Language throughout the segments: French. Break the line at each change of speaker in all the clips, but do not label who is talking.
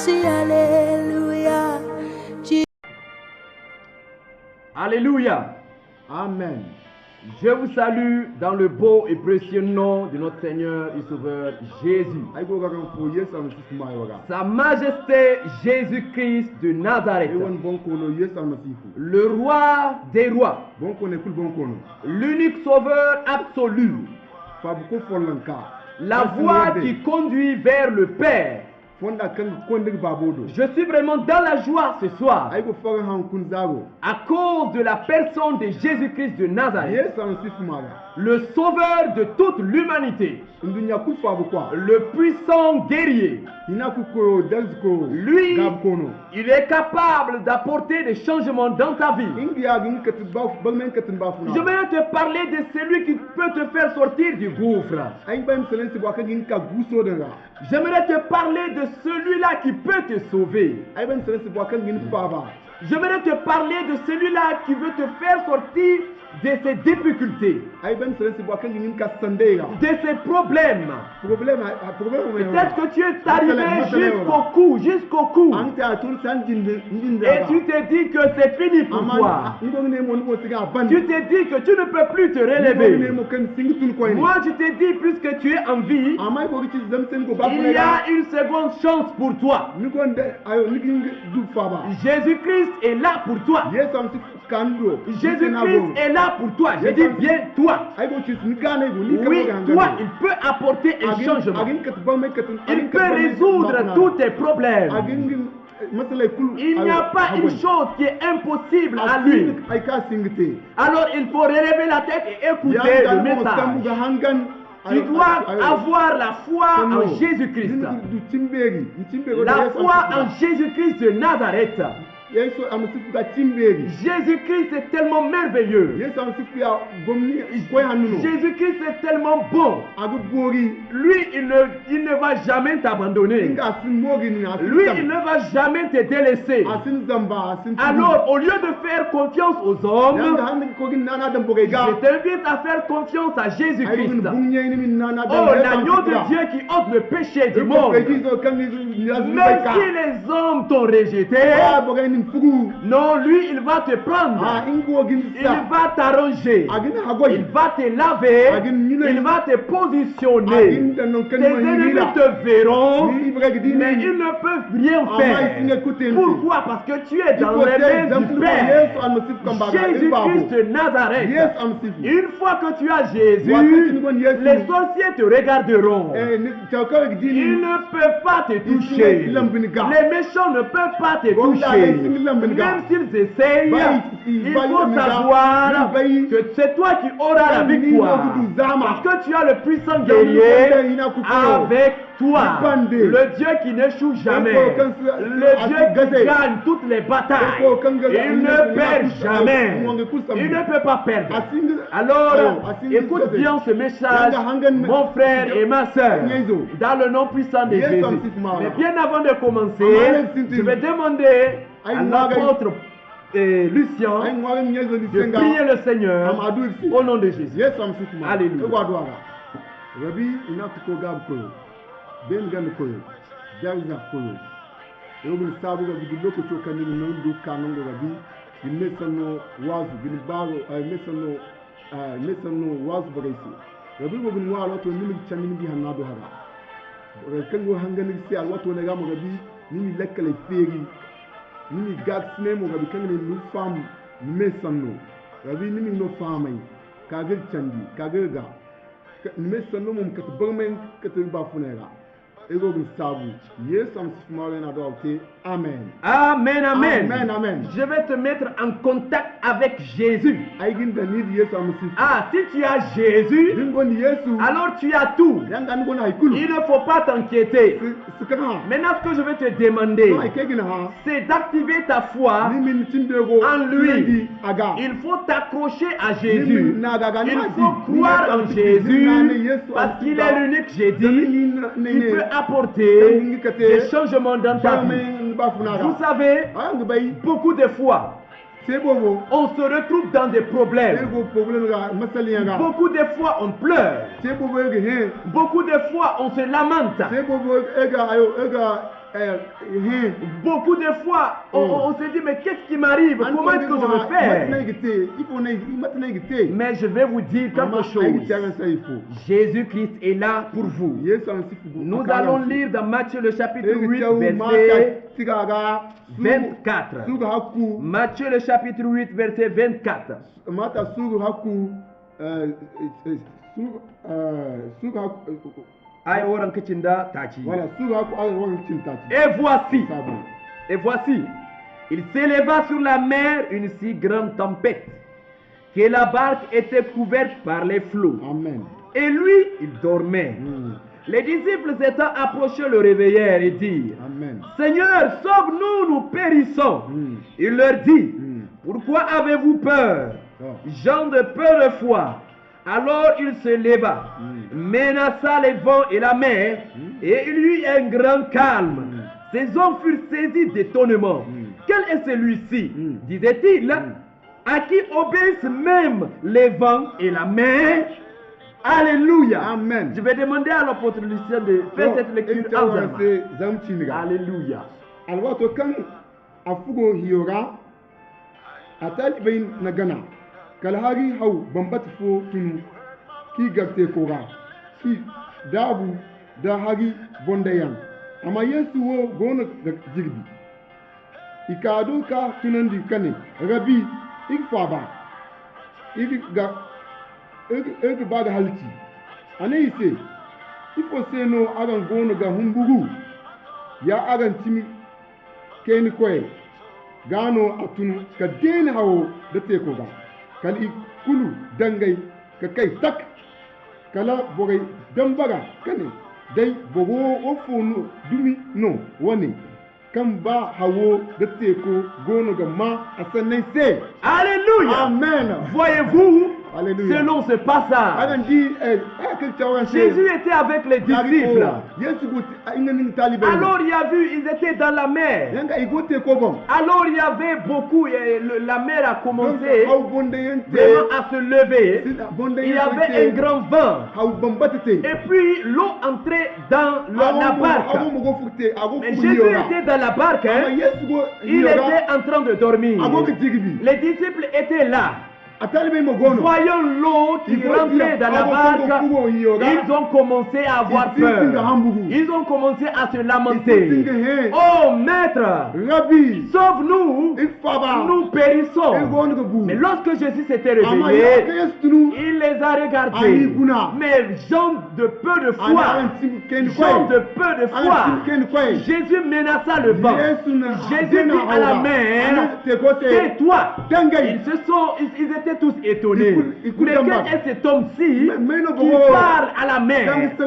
merci, alléluia.
Alléluia.
Amen.
Je vous salue dans le beau et précieux nom de notre Seigneur et Sauveur Jésus. Sa Majesté Jésus-Christ de Nazareth, le roi des rois, l'unique Sauveur absolu, la voie qui conduit vers le Père. Je suis vraiment dans la joie ce soir à cause de la personne de Jésus-Christ de Nazareth, le sauveur de toute l'humanité, le puissant guerrier. Lui, il est capable d'apporter des changements dans ta vie. Je vais te parler de celui qui peut te faire sortir du gouffre. J'aimerais te parler de celui-là qui peut te sauver. J'aimerais te parler de celui-là qui veut te faire sortir de ces difficultés, de ces problèmes. Peut-être que tu es arrivé jusqu'au cou, et tu te dis que c'est fini pour toi. Tu te dis que tu ne peux plus te relever. Moi, je te dis, puisque tu es en vie, il y a une seconde chance pour toi. Jésus-Christ est là pour toi. Jésus-Christ est là pour toi. Je dis bien toi. Oui, toi, il peut apporter un changement. Il peut résoudre tous tes problèmes. Il n'y a pas une chose qui est impossible à lui. Alors il faut relever la tête et écouter le message. Tu dois avoir la foi en Jésus-Christ. La foi en Jésus-Christ de Nazareth. Jésus-Christ est tellement merveilleux. Jésus-Christ est tellement bon. Lui, il ne va jamais t'abandonner. Lui, il ne va jamais te délaisser. Alors, au lieu de faire confiance aux hommes, je t'invite à faire confiance à Jésus-Christ. Oh, l'agneau de Dieu qui ôte le péché du monde. Même si les hommes t'ont rejeté, non, lui, il va te prendre. Il va t'arranger. Il va te laver. Il va te positionner. Tes ennemis te verront, mais ils ne peuvent rien faire. Pourquoi? Parce que tu es dans les mains du Père. Jésus-Christ de Nazareth. Une fois que tu as Jésus, les sorciers te regarderont. Ils ne peuvent pas te toucher. Les méchants ne peuvent pas te toucher. Même s'ils essayent, il faut savoir que c'est toi qui auras la victoire. Parce que tu as le puissant guerrier avec toi. Le Dieu qui n'échoue jamais. Le Dieu qui gagne toutes les batailles. Il ne perd jamais. Il ne peut pas perdre. Alors, écoute bien ce message, mon frère et ma soeur, dans le nom puissant de Jésus. Mais bien avant de commencer, je vais demander à l'apôtre Lucien de prier le Seigneur au nom de Jésus. Alléluia.
Nimi gatsne mo gabi kan ni fam mesanno gabi nimi no famay kagel chandi kagel ga mesanno mum kat bagmen kat ba funera ego bi sabu yesam sifmare na dote. Amen.
Amen, amen.
Amen, amen.
Je vais te mettre en contact avec Jésus. Ah, si tu as Jésus, alors tu as tout. Il ne faut pas t'inquiéter. Maintenant, ce que je vais te demander, c'est d'activer ta foi en lui. Il faut t'accrocher à Jésus. Il faut croire en Jésus parce qu'il est l'unique, j'ai dit, qui peut apporter des changements dans ta vie. Vous savez, beaucoup de fois, on se retrouve dans des problèmes. Beaucoup de fois, on pleure. Beaucoup de fois, on se lamente. Beaucoup de fois, on se dit, mais qu'est-ce qui m'arrive? Comment est-ce que je vais faire? Mais je vais vous dire quelque chose. Jésus-Christ est là pour vous. Nous allons lire dans Matthieu le chapitre 8, verset 24. Matthieu le chapitre 8, verset 24. Et voici, il s'éleva sur la mer une si grande tempête que la barque était couverte par les flots.
Amen.
Et lui, il dormait. Les disciples s'étant approchés le réveillèrent et dirent,
Amen.
Seigneur, sauve-nous, nous périssons. Il leur dit, pourquoi avez-vous peur, gens de peu de foi? Alors il se leva, menaça les vents et la mer, et il y eut un grand calme. Ces hommes furent saisis d'étonnement. Quel est celui-ci, disait-il, à qui obéissent même les vents et la mer? Alléluia.
Amen.
Je vais demander à l'apôtre Lucien de faire cette lecture en allemand. Alléluia.
Alors, quand afugo hiora, atal bain nagana, kalhari hau bambat fo tunu, ki garte kora, ki dabu da hari bondayan. Ama yesu wo gona jirbi. Ikado ka tunandi kane, rabi ikfaba, ikga ege baga halti ane ise ifo seno agan gono ga humbugu ya agan timi keni koy gano atunu ka deni hawo da teko ga kali kulu dangay ka kai tak kala bogay dambaga kane dai bogo ofonu dumi no woni kan ba hawo da teko gono ga ma asanai se.
Alléluia.
Amen.
Voyez-vous,
Alléluia.
selon ce passage, Jésus était avec les disciples. Alors il y a vu, ils étaient dans la mer. Alors il y avait beaucoup, la mer a commencé vraiment à se lever. Il y avait un grand vent. Et puis l'eau entrait dans la barque. Mais Jésus était dans la barque. Il était en train de dormir. Les disciples étaient là. Voyant l'eau qui rentrait dans la barque, ils ont commencé à avoir peur. Ils ont commencé à se lamenter. Oh maître, sauve-nous, nous périssons. Mais lorsque Jésus s'était réveillé, il les a regardés. Mais gens de peu de foi, gens de peu de foi, Jésus menaça le vent. Jésus dit à la mer, tais-toi. Ils étaient tous étonnés. Mais quel est cet homme-ci qui parle à la mer, qui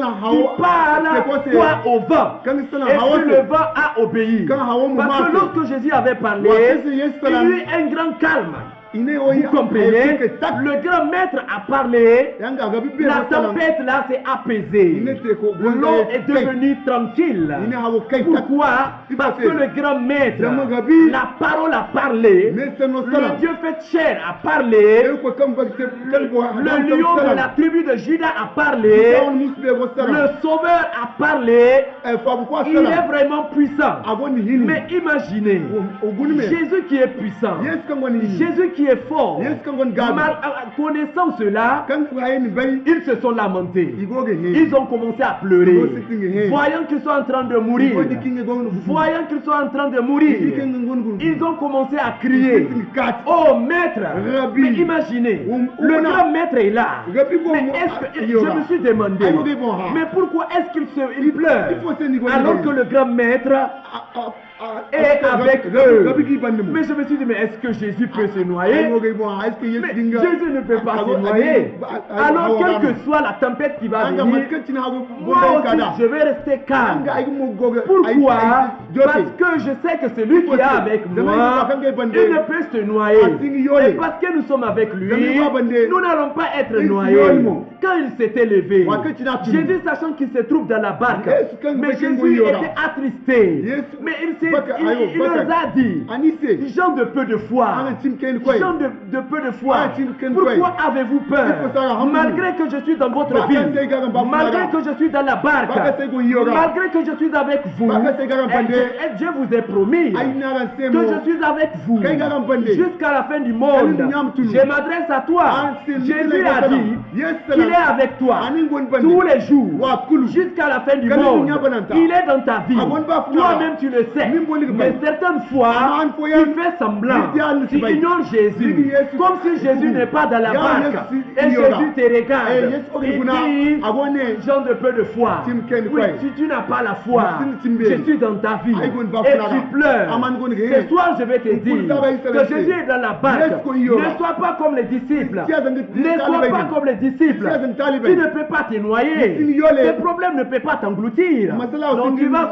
parle quoi au vent, et que le vent a obéi? Parce que lorsque Jésus avait parlé, il y a eu un grand calme. Vous comprenez? Le grand maître a parlé, la tempête là s'est apaisée, l'eau est devenue tranquille. Pourquoi? Parce que le grand maître, la parole a parlé, le Dieu fait chair a parlé, le lion de la tribu de Juda a parlé, le sauveur a parlé. Il est vraiment puissant. Mais imaginez, Jésus qui est puissant, Jésus qui est fort, connaissant cela, ils se sont lamentés. Ils ont commencé à pleurer, voyant qu'ils sont en train de mourir. Voyant qu'ils sont en train de mourir, ils ont commencé à crier, oh maître. Mais imaginez, le grand maître est là. Mais je me suis demandé, mais pourquoi est-ce qu'il pleure alors que le grand maître est avec eux? Mais je me suis dit, mais est-ce que Jésus peut se noyer? Mais Jésus ne peut pas se noyer. Alors quelle que soit la tempête qui va venir, moi aussi je vais rester calme. Pourquoi? Parce que je sais que celui qui est avec moi, il ne peut se noyer. Et parce que nous sommes avec lui, nous n'allons pas être noyés. Quand il s'était levé, Jésus sachant qu'il se trouve dans la barque, mais Jésus était attristé. Mais il s'est il leur a dit, gens de peu de foi, gens de peu de foi, pourquoi avez-vous peur? Malgré que je suis dans votre vie, malgré que je suis dans la barque, malgré que je suis avec vous, et Dieu vous a promis que je suis avec vous jusqu'à la fin du monde. Je m'adresse à toi. Jésus a dit qu'il est avec toi tous les jours jusqu'à la fin du monde. Il est dans ta vie. Toi-même tu le sais. Mais certaines fois, tu fais semblant. Tu ignores Jésus. Comme si Jésus n'est pas dans la barque. Et Jésus te regarde. Et dit, gens de peu de foi. Oui, si tu n'as pas la foi, je suis dans ta vie. Et tu pleures. Ce soir, je vais te dire que Jésus est dans la barque. Ne sois pas comme les disciples. Ne sois pas comme les disciples. Tu ne peux pas te noyer. Ce problème ne peut pas t'engloutir. Donc tu vas